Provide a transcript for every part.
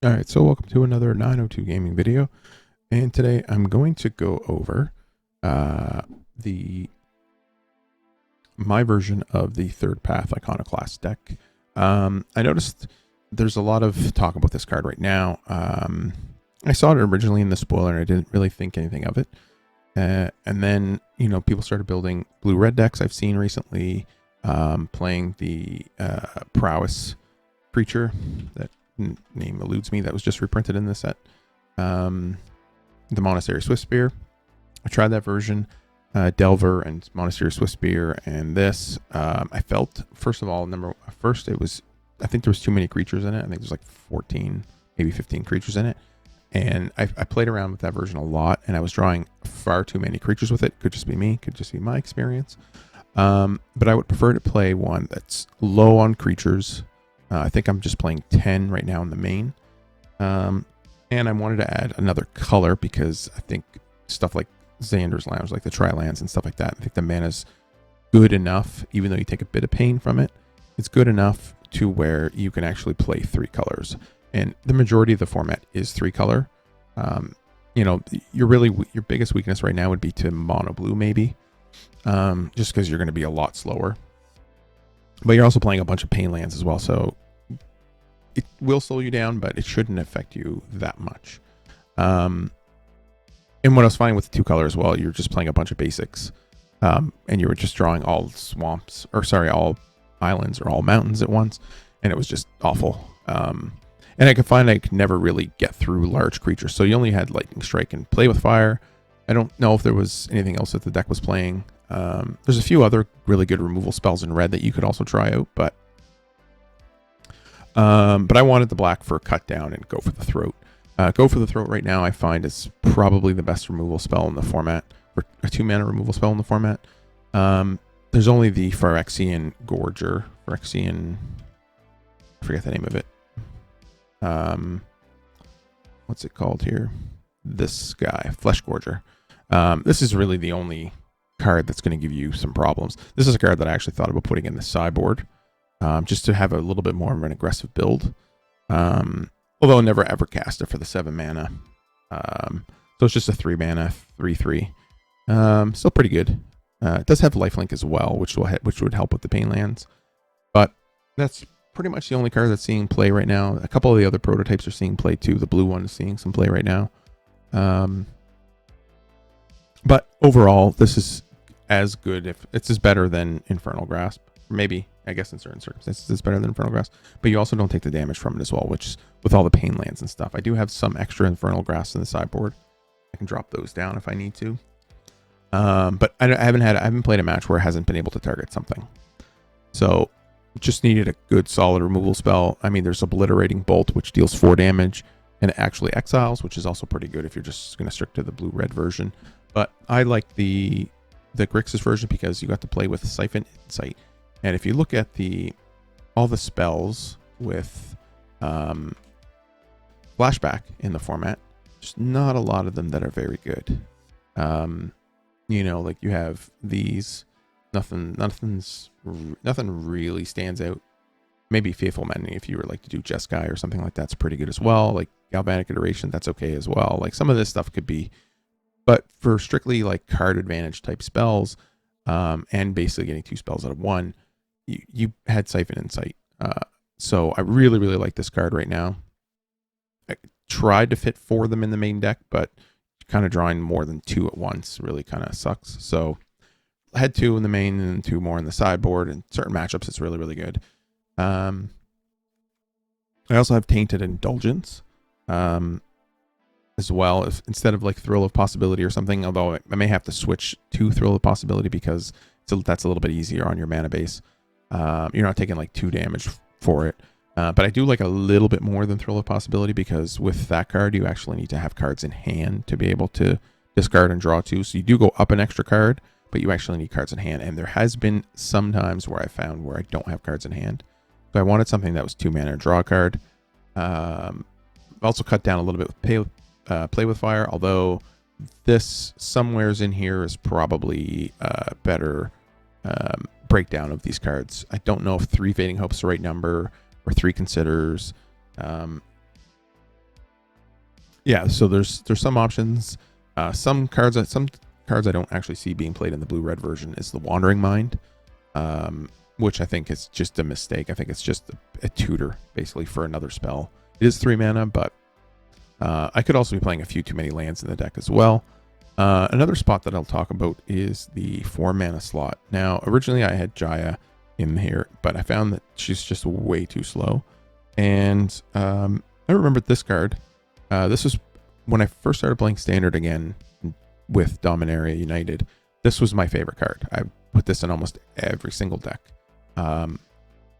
All right, so welcome to another 902 gaming video, and today I'm going to go over uh, the my version of the Third Path Iconoclast deck. I noticed there's a lot of talk about this card right now. I saw it originally in the spoiler, and I didn't really think anything of it. And then people started building blue-red decks. I've seen recently playing the prowess creature that name eludes me, that was just reprinted in this set. The Monastery Swiftspear. I tried that version, Delver and Monastery Swiftspear, and this. I felt, first of all, I think there was too many creatures in it. I think there's like 14, maybe 15 creatures in it. And I played around with that version a lot, and I was drawing far too many creatures with it. Could just be me, could just be my experience. But I would prefer to play one that's low on creatures. I think I'm just playing 10 right now in the main. And I wanted to add another color because I think stuff like Xander's Lounge, like the Tri-Lands and stuff like that, I think the mana's good enough, even though you take a bit of pain from it. It's good enough to where you can actually play 3 colors. And the majority of the format is 3 color. Your biggest weakness right now would be to mono blue, maybe. Just because you're going to be a lot slower. But you're also playing a bunch of pain lands as well, so it will slow you down, but it shouldn't affect you that much. And what I was finding with the 2 color as well, you're just playing a bunch of basics, and you were just drawing all all islands or all mountains at once, and it was just awful. And I could find I could never really get through large creatures, so you only had Lightning Strike and Play with Fire. I don't know if there was anything else that the deck was playing. There's a few other really good removal spells in red that you could also try out, but I wanted the black for cut down and go for the throat. Go for the throat right now I find is probably the best removal spell in the format, or a 2-mana removal spell in the format. There's only the Phyrexian Gorger. I forget the name of it. What's it called here? This guy, Flesh Gorger. This is really the only card that's going to give you some problems. This is a card that I actually thought about putting in the sideboard, just to have a little bit more of an aggressive build. Although I never ever cast it for the 7 mana. So it's just a 3 mana, 3/3. Still pretty good. It does have lifelink as well, which would help with the pain lands. But that's pretty much the only card that's seeing play right now. A couple of the other prototypes are seeing play too. The blue one is seeing some play right now. But overall, this is as good, if it's as better than Infernal Grasp. Maybe, I guess in certain circumstances, it's better than Infernal Grasp. But you also don't take the damage from it as well, which, with all the pain lands and stuff. I do have some extra Infernal Grasp in the sideboard. I can drop those down if I need to. But I haven't played a match where it hasn't been able to target something. So just needed a good solid removal spell. I mean, there's Obliterating Bolt, which deals 4 damage, and it actually exiles, which is also pretty good if you're just going to stick to the blue-red version. But I like the Grixis version because you got to play with Siphon Insight. And if you look at all the spells with flashback in the format, there's not a lot of them that are very good. Like you have these, nothing really stands out. Maybe Faithful Memory, if you were like to do Jeskai or something like that's pretty good as well. Like Galvanic Iteration, that's okay as well. Like some of this stuff could be, but for strictly like card advantage type spells, and basically getting 2 spells out of 1, you had Siphon Insight. So I really, really like this card right now. I tried to fit 4 of them in the main deck, but kind of drawing more than 2 at once really kind of sucks. So I had 2 in the main and 2 more in the sideboard. And certain matchups, it's really, really good. I also have Tainted Indulgence as well, instead of like Thrill of Possibility or something, although I may have to switch to Thrill of Possibility because that's a little bit easier on your mana base. You're not taking like 2 damage for it. But I do like a little bit more than Thrill of Possibility because with that card, you actually need to have cards in hand to be able to discard and draw 2. So you do go up an extra card, but you actually need cards in hand. And there has been some times where I found where I don't have cards in hand. So I wanted something that was 2 mana draw a card. Also cut down a little bit with Play with Fire, although this somewheres in here is probably a better breakdown of these cards. I don't know if 3 Fading Hope's the right number or 3 Considers. Yeah, so there's some options. Some cards I don't actually see being played in the blue-red version is the Wandering Mind, which I think is just a mistake. I think it's just a tutor basically for another spell. It is 3 mana, but I could also be playing a few too many lands in the deck as well. Another spot that I'll talk about is the 4 mana slot. Now, originally I had Jaya in here, but I found that she's just way too slow. And I remembered this card. This was when I first started playing Standard again with Dominaria United. This was my favorite card. I put this in almost every single deck. And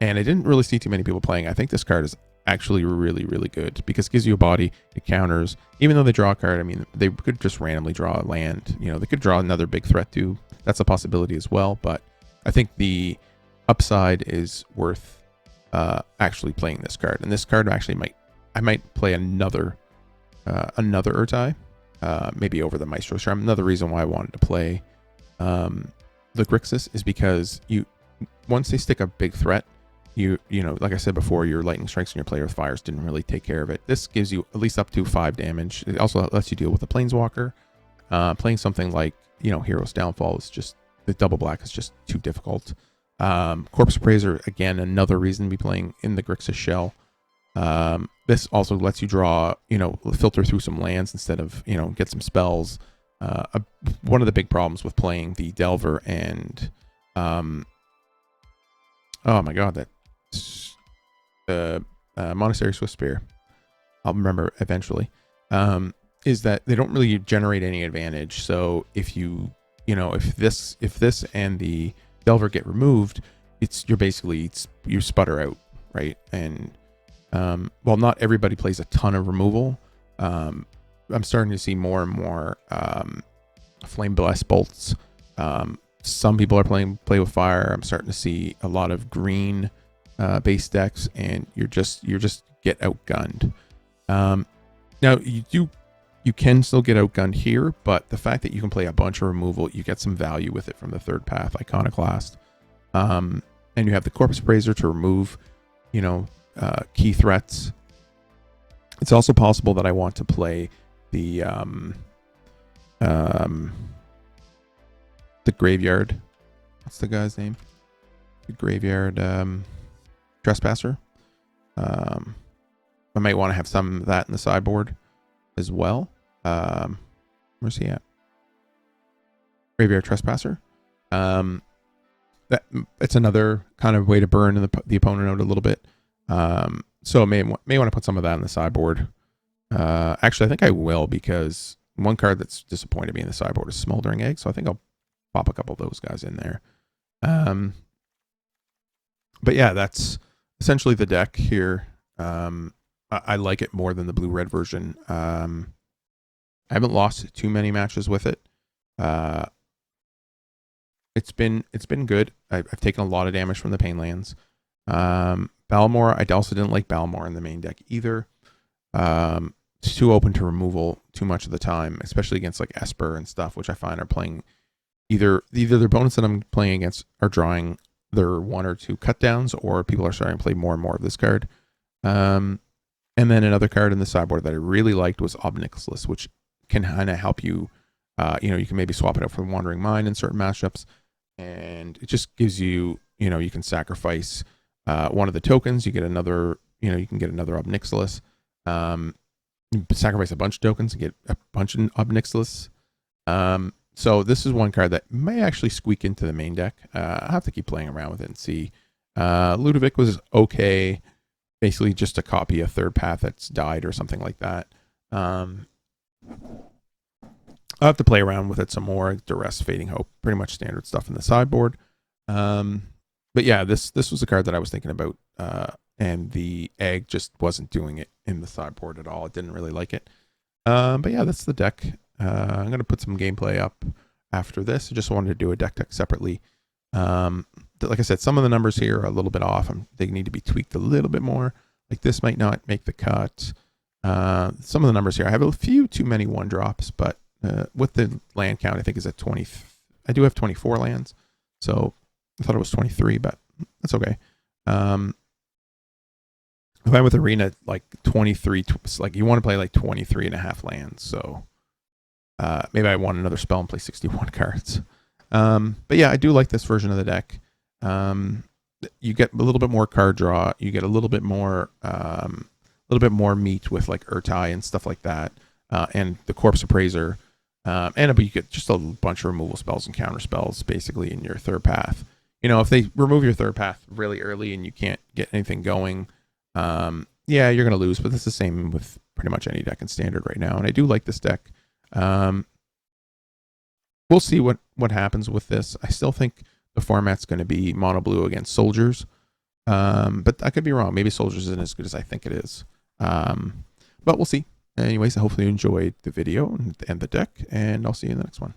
I didn't really see too many people playing. I think this card is actually really, really good because it gives you a body, it counters. Even though they draw a card, I mean, they could just randomly draw a land. You know, they could draw another big threat too. That's a possibility as well. But I think the upside is worth actually playing this card. And this card actually I might play another Urtai, maybe over the Maestro Charm. Another reason why I wanted to play the Grixis is because once they stick a big threat, you know, like I said before, your lightning strikes and your player with fires didn't really take care of it. This gives you at least up to 5 damage. It also lets you deal with the Planeswalker. Playing something like, you know, Hero's Downfall is just, the double black is just too difficult. Corpse Appraiser, again, another reason to be playing in the Grixis shell. This also lets you draw, you know, filter through some lands instead of, you know, get some spells. One of the big problems with playing the Delver and, oh my god, that Monastery Swiftspear, I'll remember eventually, is that they don't really generate any advantage. So if you if this and the Delver get removed, you sputter out, right? And while not everybody plays a ton of removal, I'm starting to see more and more Flame Blast Bolts. Some people are play with fire. I'm starting to see a lot of green base decks, and you're just get outgunned. Now you can still get outgunned here, but the fact that you can play a bunch of removal, you get some value with it from the third path, Iconoclast. And you have the Corpse Appraiser to remove, you know, key threats. It's also possible that I want to play the Graveyard. What's the guy's name? The Graveyard Trespasser. I might want to have some of that in the sideboard as well. Where's he at? Graveyard Trespasser. It's another kind of way to burn the opponent out a little bit. So may want to put some of that in the sideboard. Actually, I think I will, because one card that's disappointed me in the sideboard is Smoldering Egg. So I think I'll pop a couple of those guys in there. But yeah, that's essentially the deck here. I like it more than the blue-red version. I haven't lost too many matches with it. It's been good. I've taken a lot of damage from the Pain Lands. Balmor, I also didn't like Balmor in the main deck either. It's too open to removal too much of the time, especially against like Esper and stuff, which I find are playing either their opponents that I'm playing against are drawing their 1 or 2 cut downs, or people are starting to play more and more of this card. And then another card in the sideboard that I really liked was Obnixilis, which can kind of help you. You can maybe swap it out for the Wandering Mind in certain matchups, and it just gives you, you can sacrifice one of the tokens. You get another, you can get another Obnixilis. Sacrifice a bunch of tokens and get a bunch of Obnixilis. So this is one card that may actually squeak into the main deck. I'll have to keep playing around with it and see. Ludovic was okay. Basically just a copy of Third Path that's died or something like that. I'll have to play around with it some more. Duress, Fading Hope, pretty much standard stuff in the sideboard. But yeah, this was a card that I was thinking about, and the egg just wasn't doing it in the sideboard at all. It didn't really like it. But yeah, that's the deck. I'm going to put some gameplay up after this. I just wanted to do a deck separately. Like I said, some of the numbers here are a little bit off. They need to be tweaked a little bit more. Like this might not make the cut. Some of the numbers here, I have a few too many 1-drops, but with the land count, I think is at 20. I do have 24 lands, so I thought it was 23, but that's okay. If I'm with Arena, like 23, like you want to play like 23 and a half lands. So maybe I want another spell and play 61 cards. But yeah, I do like this version of the deck. You get a little bit more card draw. You get a little bit more meat with like Urtai and stuff like that, and the Corpse Appraiser, and you get just a bunch of removal spells and counter spells basically in your third path. You know, if they remove your third path really early and you can't get anything going, yeah, you're gonna lose. But that's the same with pretty much any deck in Standard right now. And I do like this deck. We'll see what happens with this. I still think the format's going to be mono blue against soldiers, but I could be wrong. Maybe soldiers isn't as good as I think it is. But we'll see. Anyways, hopefully you enjoyed the video and the deck, and I'll see you in the next one.